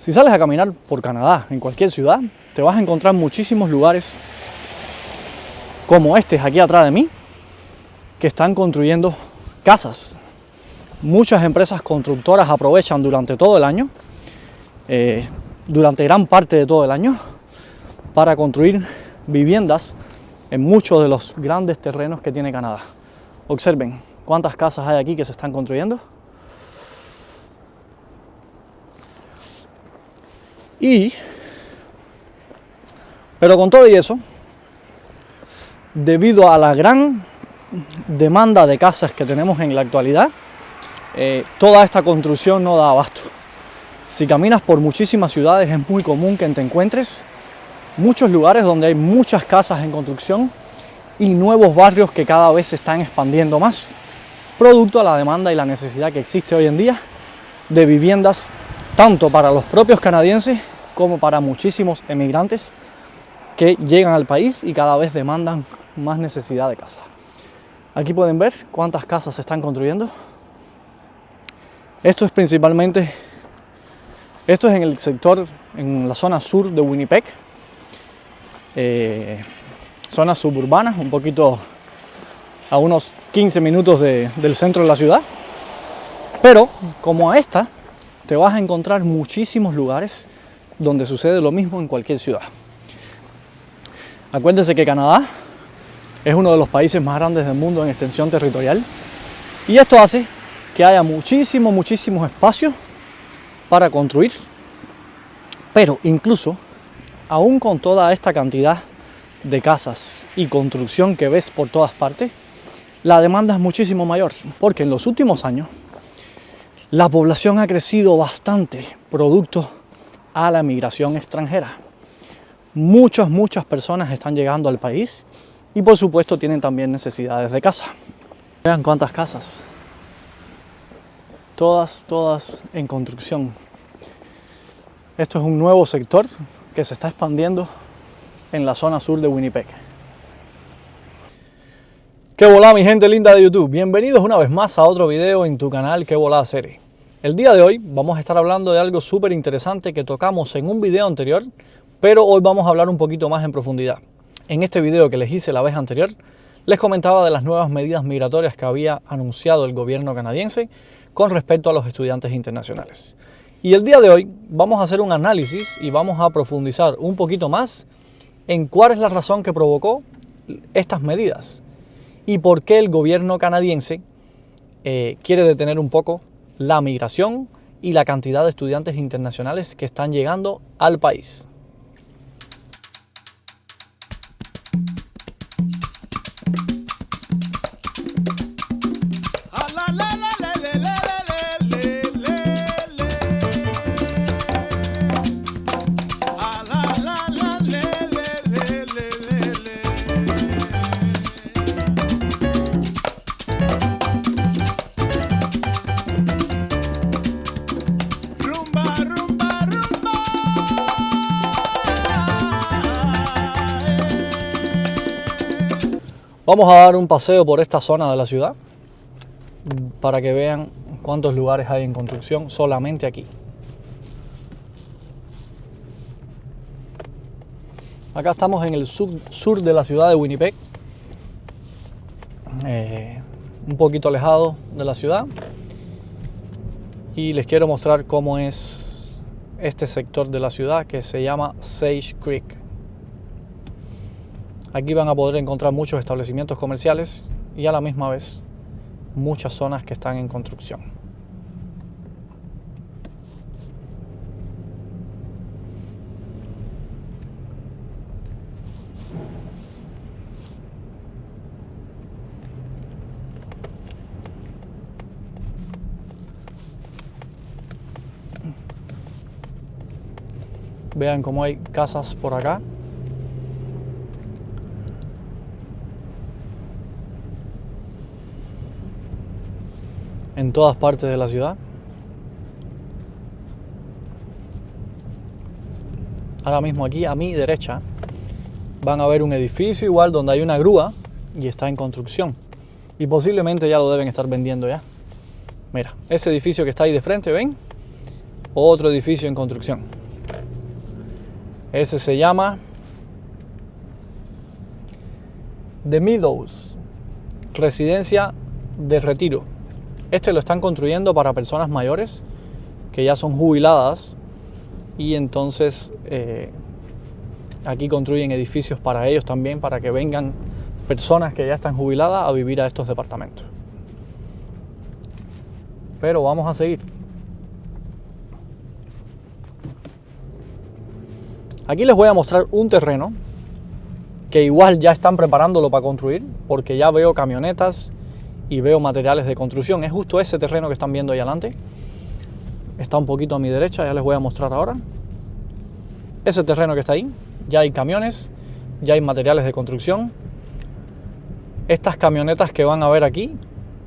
Si sales a caminar por Canadá, en cualquier ciudad, te vas a encontrar muchísimos lugares como este aquí atrás de mí, que están construyendo casas. Muchas empresas constructoras aprovechan durante todo el año, durante gran parte de todo el año, para construir viviendas en muchos de los grandes terrenos que tiene Canadá. Observen cuántas casas hay aquí que se están construyendo. Pero con todo y eso, debido a la gran demanda de casas que tenemos en la actualidad, toda esta construcción no da abasto. Si caminas por muchísimas ciudades es muy común que te encuentres muchos lugares donde hay muchas casas en construcción y nuevos barrios que cada vez se están expandiendo más, producto a la demanda y la necesidad que existe hoy en día de viviendas tanto para los propios canadienses como para muchísimos emigrantes que llegan al país y cada vez demandan más necesidad de casa. Aquí pueden ver cuántas casas se están construyendo. Esto es en el sector, en la zona sur de Winnipeg, zonas suburbanas, un poquito a unos 15 minutos del centro de la ciudad. Pero como a esta, te vas a encontrar muchísimos lugares donde sucede lo mismo en cualquier ciudad. Acuérdense que Canadá es uno de los países más grandes del mundo en extensión territorial y esto hace que haya muchísimos espacios para construir, pero incluso aún con toda esta cantidad de casas y construcción que ves por todas partes, la demanda es muchísimo mayor, porque en los últimos años la población ha crecido bastante producto a la migración extranjera. Muchas personas están llegando al país y por supuesto tienen también necesidades de casa. Vean cuántas casas, todas en construcción. Esto es un nuevo sector que se está expandiendo en la zona sur de Winnipeg. ¡Qué volá, mi gente linda de YouTube! Bienvenidos una vez más a otro video en tu canal ¡Qué volá serie! El día de hoy vamos a estar hablando de algo súper interesante que tocamos en un video anterior, pero hoy vamos a hablar un poquito más en profundidad. En este video que les hice la vez anterior, les comentaba de las nuevas medidas migratorias que había anunciado el gobierno canadiense con respecto a los estudiantes internacionales. Y el día de hoy vamos a hacer un análisis y vamos a profundizar un poquito más en cuál es la razón que provocó estas medidas y por qué el gobierno canadiense quiere detener un poco la migración y la cantidad de estudiantes internacionales que están llegando al país. Vamos a dar un paseo por esta zona de la ciudad para que vean cuántos lugares hay en construcción solamente aquí. Acá estamos en el sur de la ciudad de Winnipeg, un poquito alejado de la ciudad, y les quiero mostrar cómo es este sector de la ciudad que se llama Sage Creek. Aquí van a poder encontrar muchos establecimientos comerciales y a la misma vez muchas zonas que están en construcción. Vean cómo hay casas por acá. En todas partes de la ciudad. Ahora mismo aquí a mi derecha van a ver un edificio igual donde hay una grúa y está en construcción. Y posiblemente ya lo deben estar vendiendo ya. Mira, ese edificio que está ahí de frente, ¿ven? otro edificio en construcción. Ese se llama The Meadows, residencia de retiro. Este lo están construyendo para personas mayores que ya son jubiladas y entonces aquí construyen edificios para ellos también, para que vengan personas que ya están jubiladas a vivir a estos departamentos. Pero vamos a seguir. Aquí les voy a mostrar un terreno que igual ya están preparándolo para construir, porque ya veo camionetas y veo materiales de construcción. Es justo ese terreno que están viendo ahí adelante. Está un poquito a mi derecha, ya les voy a mostrar ahora. Ese terreno que está ahí, ya hay camiones, ya hay materiales de construcción. Estas camionetas que van a ver aquí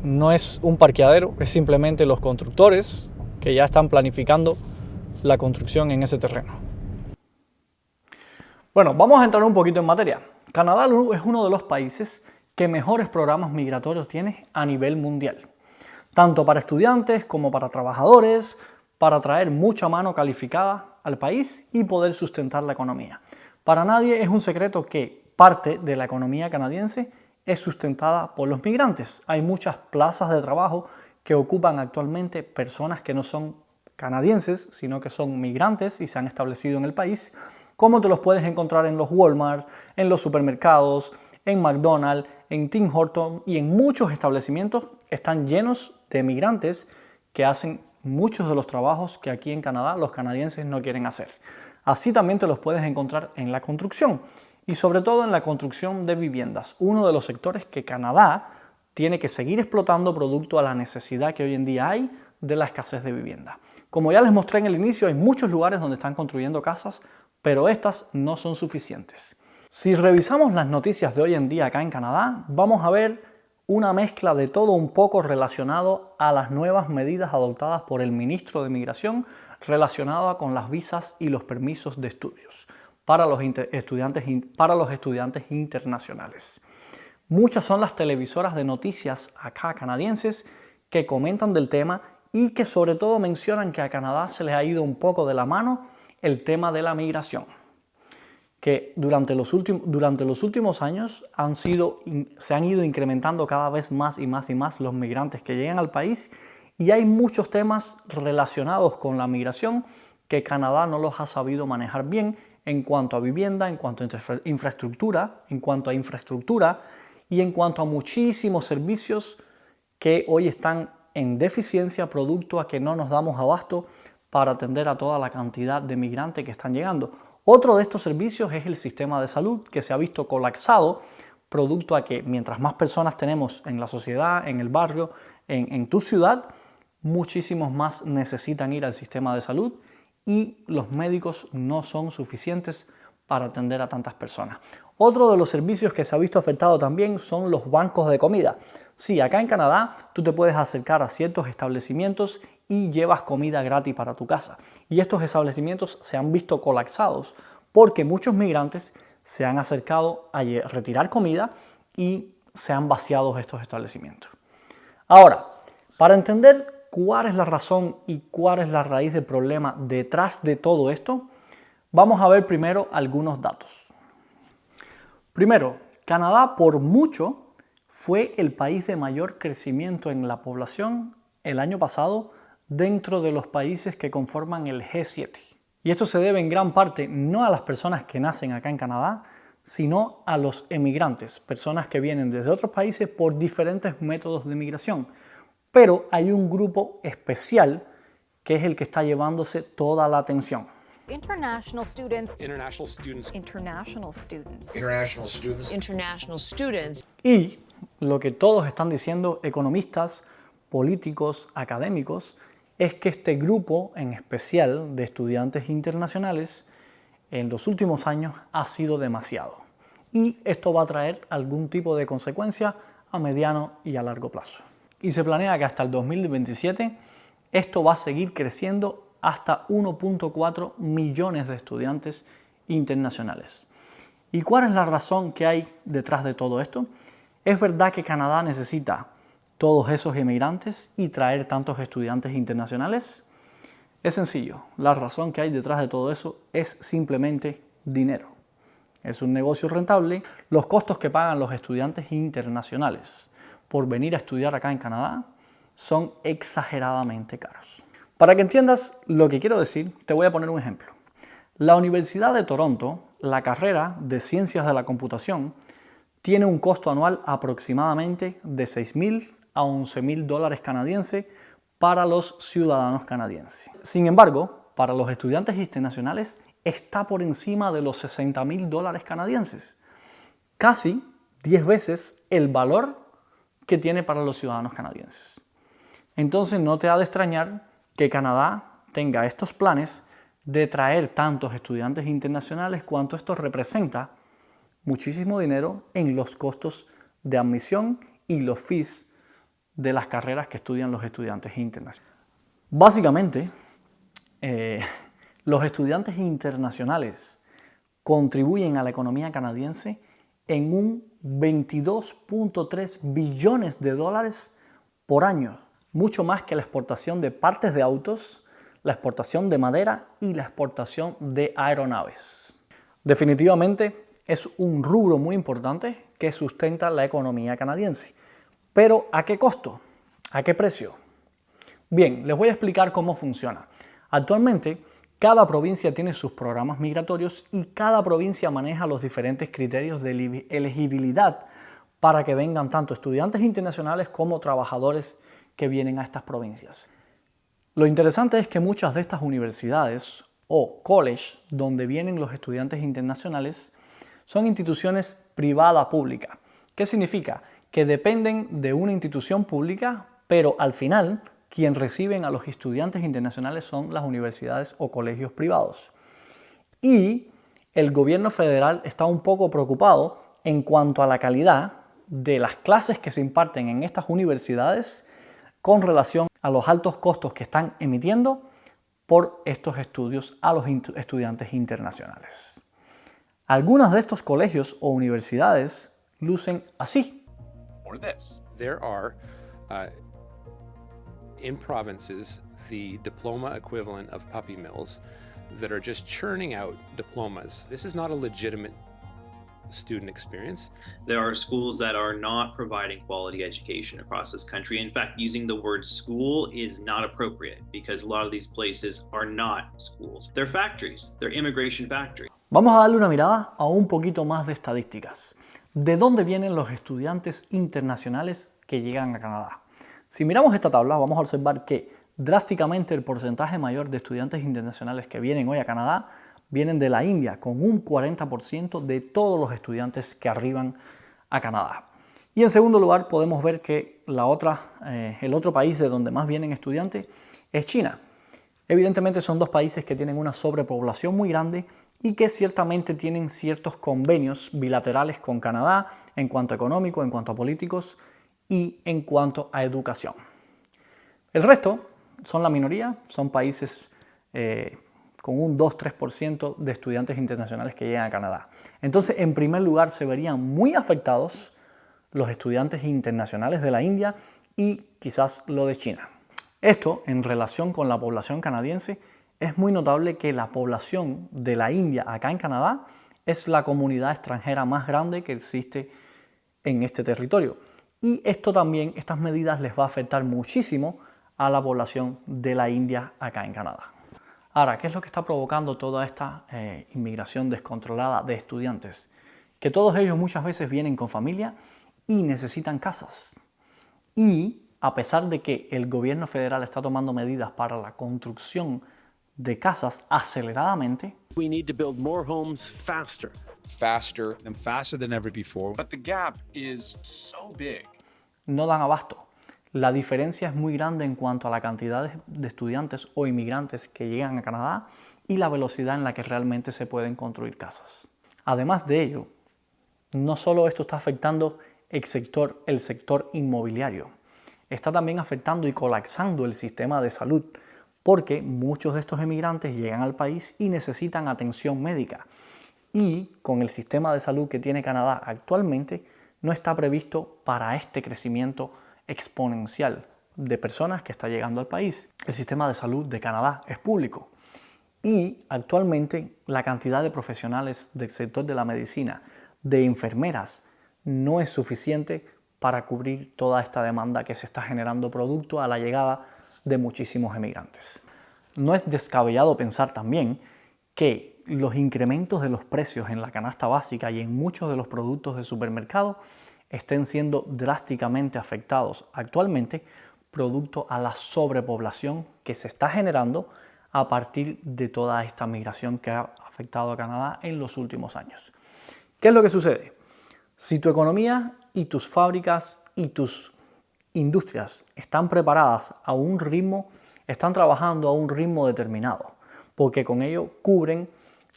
no es un parqueadero, es simplemente los constructores que ya están planificando la construcción en ese terreno. Bueno, vamos a entrar un poquito en materia. Canadá es uno de los países que mejores programas migratorios tiene a nivel mundial, tanto para estudiantes como para trabajadores, para traer mucha mano calificada al país y poder sustentar la economía. Para nadie es un secreto que parte de la economía canadiense es sustentada por los migrantes. Hay muchas plazas de trabajo que ocupan actualmente personas que no son canadienses, sino que son migrantes y se han establecido en el país, como te los puedes encontrar en los Walmart, en los supermercados, en McDonald's, en Tim Hortons y en muchos establecimientos están llenos de migrantes que hacen muchos de los trabajos que aquí en Canadá los canadienses no quieren hacer. Así también te los puedes encontrar en la construcción y sobre todo en la construcción de viviendas, uno de los sectores que Canadá tiene que seguir explotando producto a la necesidad que hoy en día hay de la escasez de vivienda. Como ya les mostré en el inicio, hay muchos lugares donde están construyendo casas, pero estas no son suficientes. Si revisamos las noticias de hoy en día acá en Canadá, vamos a ver una mezcla de todo un poco relacionado a las nuevas medidas adoptadas por el ministro de Migración relacionada con las visas y los permisos de estudios para los estudiantes internacionales. Muchas son las televisoras de noticias acá canadienses que comentan del tema y que sobre todo mencionan que a Canadá se les ha ido un poco de la mano el tema de la migración, que durante los últimos años se han ido incrementando cada vez más y más los migrantes que llegan al país y hay muchos temas relacionados con la migración que Canadá no los ha sabido manejar bien en cuanto a vivienda, en cuanto a infraestructura, y en cuanto a muchísimos servicios que hoy están en deficiencia producto a que no nos damos abasto para atender a toda la cantidad de migrantes que están llegando. Otro de estos servicios es el sistema de salud que se ha visto colapsado producto a que mientras más personas tenemos en la sociedad, en el barrio, en tu ciudad, muchísimos más necesitan ir al sistema de salud y los médicos no son suficientes para atender a tantas personas. Otro de los servicios que se ha visto afectado también son los bancos de comida. Sí, acá en Canadá tú te puedes acercar a ciertos establecimientos y llevas comida gratis para tu casa. Y estos establecimientos se han visto colapsados porque muchos migrantes se han acercado a retirar comida y se han vaciado estos establecimientos. Ahora, para entender cuál es la razón y cuál es la raíz del problema detrás de todo esto, vamos a ver primero algunos datos. Primero, Canadá por mucho fue el país de mayor crecimiento en la población el año pasado dentro de los países que conforman el G7. Y esto se debe en gran parte no a las personas que nacen acá en Canadá, sino a los emigrantes, personas que vienen desde otros países por diferentes métodos de migración. Pero hay un grupo especial que es el que está llevándose toda la atención. International students. International students. International students. International students. International students. Y lo que todos están diciendo, economistas, políticos, académicos, es que este grupo en especial de estudiantes internacionales en los últimos años ha sido demasiado. Y esto va a traer algún tipo de consecuencia a mediano y a largo plazo. Y se planea que hasta el 2027 esto va a seguir creciendo hasta 1.4 millones de estudiantes internacionales. ¿Y cuál es la razón que hay detrás de todo esto? ¿Es verdad que Canadá necesita todos esos inmigrantes y traer tantos estudiantes internacionales? Es sencillo, la razón que hay detrás de todo eso es simplemente dinero. Es un negocio rentable. Los costos que pagan los estudiantes internacionales por venir a estudiar acá en Canadá son exageradamente caros. Para que entiendas lo que quiero decir, te voy a poner un ejemplo. La Universidad de Toronto, la carrera de Ciencias de la Computación, tiene un costo anual aproximadamente de $6,000 a $11,000 canadienses para los ciudadanos canadienses. Sin embargo, para los estudiantes internacionales está por encima de los $60,000 canadienses, casi 10 veces el valor que tiene para los ciudadanos canadienses. Entonces no te ha de extrañar que Canadá tenga estos planes de traer tantos estudiantes internacionales cuanto esto representa muchísimo dinero en los costos de admisión y los fees de las carreras que estudian los estudiantes internacionales. Básicamente, los estudiantes internacionales contribuyen a la economía canadiense en un 22.3 billones de dólares por año, mucho más que la exportación de partes de autos, la exportación de madera y la exportación de aeronaves. Definitivamente es un rubro muy importante que sustenta la economía canadiense. Pero ¿a qué costo? ¿A qué precio? Bien, les voy a explicar cómo funciona. Actualmente, cada provincia tiene sus programas migratorios y cada provincia maneja los diferentes criterios de elegibilidad para que vengan tanto estudiantes internacionales como trabajadores que vienen a estas provincias. Lo interesante es que muchas de estas universidades o college donde vienen los estudiantes internacionales son instituciones privada pública. ¿Qué significa? Que dependen de una institución pública, pero al final quien reciben a los estudiantes internacionales son las universidades o colegios privados. Y el gobierno federal está un poco preocupado en cuanto a la calidad de las clases que se imparten en estas universidades con relación a los altos costos que están emitiendo por estos estudios a los estudiantes internacionales. Algunos de estos colegios o universidades lucen así. Or this. There are, in provinces, the diploma equivalent of puppy mills that are just churning out diplomas. This is not a legitimate student experience. There are schools that are not providing quality education across this country. In fact, using the word school is not appropriate because a lot of these places are not schools. They're factories. They're immigration factories. Vamos a darle una mirada a un poquito más de estadísticas. ¿De dónde vienen los estudiantes internacionales que llegan a Canadá? Si miramos esta tabla, vamos a observar que drásticamente el porcentaje mayor de estudiantes internacionales que vienen hoy a Canadá vienen de la India, con un 40% de todos los estudiantes que arriban a Canadá. Y en segundo lugar, podemos ver que el otro país de donde más vienen estudiantes es China. Evidentemente son dos países que tienen una sobrepoblación muy grande y que ciertamente tienen ciertos convenios bilaterales con Canadá en cuanto a económico, en cuanto a políticos y en cuanto a educación. El resto son la minoría, son países con un 2-3% de estudiantes internacionales que llegan a Canadá. Entonces, en primer lugar, se verían muy afectados los estudiantes internacionales de la India y quizás lo de China. Esto, en relación con la población canadiense, es muy notable que la población de la India acá en Canadá es la comunidad extranjera más grande que existe en este territorio. Y esto también, estas medidas les va a afectar muchísimo a la población de la India acá en Canadá. Ahora, ¿qué es lo que está provocando toda esta inmigración descontrolada de estudiantes? Que todos ellos muchas veces vienen con familia y necesitan casas. Y a pesar de que el gobierno federal está tomando medidas para la construcción de casas aceleradamente, We need to build more homes faster. Faster than ever before. But the gap is so big. no dan abasto. La diferencia es muy grande en cuanto a la cantidad de estudiantes o inmigrantes que llegan a Canadá y la velocidad en la que realmente se pueden construir casas. Además de ello, no solo esto está afectando el sector inmobiliario, está también afectando y colapsando el sistema de salud, porque muchos de estos emigrantes llegan al país y necesitan atención médica. Y con el sistema de salud que tiene Canadá actualmente, no está previsto para este crecimiento exponencial de personas que está llegando al país. El sistema de salud de Canadá es público y actualmente la cantidad de profesionales del sector de la medicina, de enfermeras, no es suficiente para cubrir toda esta demanda que se está generando producto a la llegada de muchísimos emigrantes. No es descabellado pensar también que los incrementos de los precios en la canasta básica y en muchos de los productos de supermercado estén siendo drásticamente afectados actualmente producto a la sobrepoblación que se está generando a partir de toda esta migración que ha afectado a Canadá en los últimos años. ¿Qué es lo que sucede? Si tu economía y tus fábricas y tus industrias están preparadas a un ritmo, están trabajando a un ritmo determinado, porque con ello cubren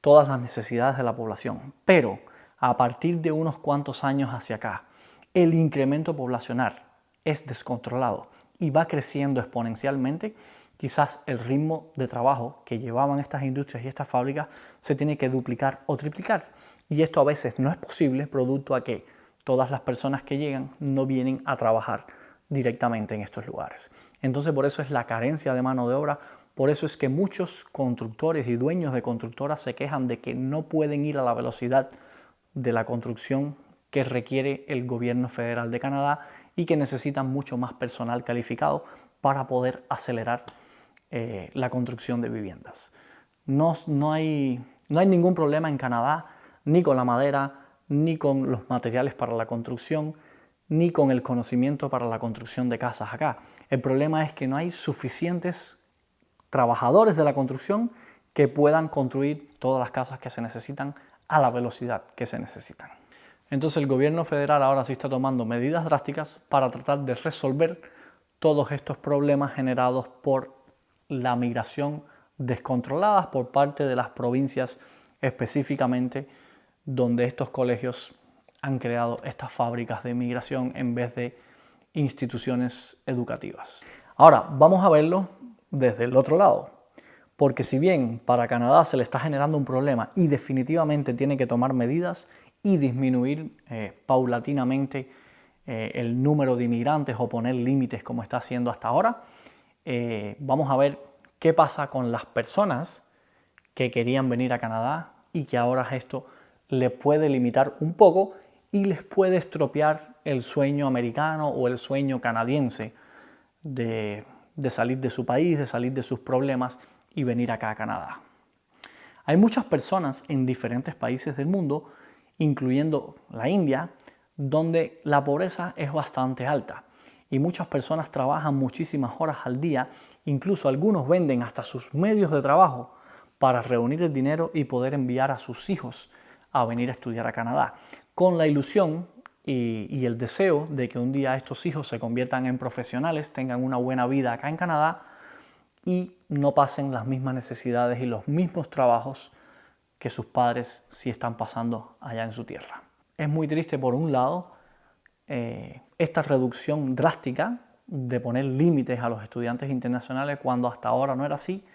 todas las necesidades de la población. Pero a partir de unos cuantos años hacia acá, el incremento poblacional es descontrolado y va creciendo exponencialmente. Quizás el ritmo de trabajo que llevaban estas industrias y estas fábricas se tiene que duplicar o triplicar. Y esto a veces no es posible producto a que todas las personas que llegan no vienen a trabajar directamente en estos lugares. Entonces por eso es la carencia de mano de obra, por eso es que muchos constructores y dueños de constructoras se quejan de que no pueden ir a la velocidad de la construcción que requiere el gobierno federal de Canadá y que necesitan mucho más personal calificado para poder acelerar la construcción de viviendas. No hay ningún problema en Canadá ni con la madera, ni con los materiales para la construcción, ni con el conocimiento para la construcción de casas acá. El problema es que no hay suficientes trabajadores de la construcción que puedan construir todas las casas que se necesitan a la velocidad que se necesitan. Entonces el gobierno federal ahora sí está tomando medidas drásticas para tratar de resolver todos estos problemas generados por la migración descontrolada por parte de las provincias específicamente donde estos colegios han creado estas fábricas de migración en vez de instituciones educativas. Ahora, vamos a verlo desde el otro lado, porque si bien para Canadá se le está generando un problema y definitivamente tiene que tomar medidas y disminuir paulatinamente el número de inmigrantes o poner límites como está haciendo hasta ahora, vamos a ver qué pasa con las personas que querían venir a Canadá y que ahora esto les puede limitar un poco y les puede estropear el sueño americano o el sueño canadiense de salir de su país, de salir de sus problemas y venir acá a Canadá. Hay muchas personas en diferentes países del mundo, incluyendo la India, donde la pobreza es bastante alta y muchas personas trabajan muchísimas horas al día, incluso algunos venden hasta sus medios de trabajo para reunir el dinero y poder enviar a sus hijos a venir a estudiar a Canadá, con la ilusión y el deseo de que un día estos hijos se conviertan en profesionales, tengan una buena vida acá en Canadá y no pasen las mismas necesidades y los mismos trabajos que sus padres sí están pasando allá en su tierra. Es muy triste por un lado esta reducción drástica de poner límites a los estudiantes internacionales cuando hasta ahora no era así,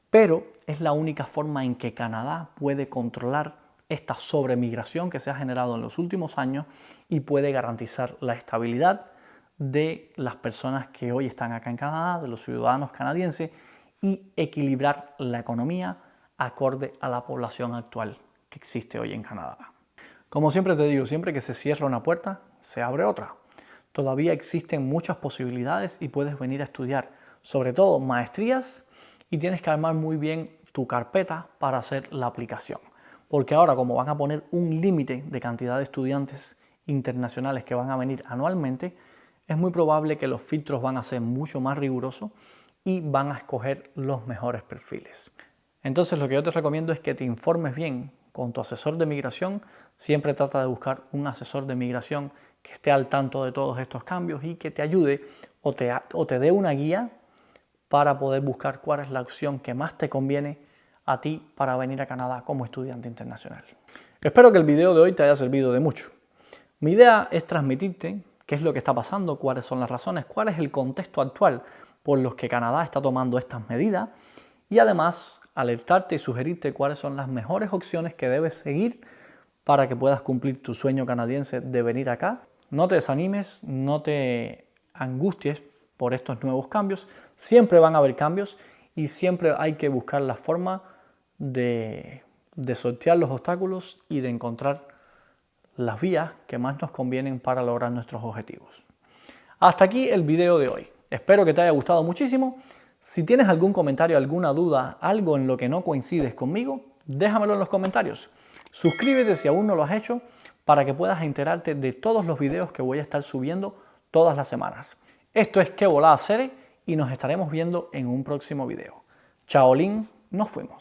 pero es la única forma en que Canadá puede controlar esta sobremigración que se ha generado en los últimos años y puede garantizar la estabilidad de las personas que hoy están acá en Canadá, de los ciudadanos canadienses, y equilibrar la economía acorde a la población actual que existe hoy en Canadá. Como siempre te digo, siempre que se cierra una puerta, se abre otra. Todavía existen muchas posibilidades y puedes venir a estudiar, sobre todo maestrías, y tienes que armar muy bien tu carpeta para hacer la aplicación. Porque ahora, como van a poner un límite de cantidad de estudiantes internacionales que van a venir anualmente, es muy probable que los filtros van a ser mucho más rigurosos y van a escoger los mejores perfiles. Entonces lo que yo te recomiendo es que te informes bien con tu asesor de migración. Siempre trata de buscar un asesor de migración que esté al tanto de todos estos cambios y que te ayude o te dé una guía para poder buscar cuál es la opción que más te conviene a ti para venir a Canadá como estudiante internacional. Espero que el video de hoy te haya servido de mucho. Mi idea es transmitirte qué es lo que está pasando, cuáles son las razones, cuál es el contexto actual por los que Canadá está tomando estas medidas y además alertarte y sugerirte cuáles son las mejores opciones que debes seguir para que puedas cumplir tu sueño canadiense de venir acá. No te desanimes, no te angusties por estos nuevos cambios. Siempre van a haber cambios y siempre hay que buscar la forma de sortear los obstáculos y de encontrar las vías que más nos convienen para lograr nuestros objetivos. Hasta aquí el video de hoy. Espero que te haya gustado muchísimo. Si tienes algún comentario, alguna duda, algo en lo que no coincides conmigo, déjamelo en los comentarios. Suscríbete si aún no lo has hecho para que puedas enterarte de todos los videos que voy a estar subiendo todas las semanas. Esto es Qué Volada Serie y nos estaremos viendo en un próximo video. Chaolín, nos fuimos.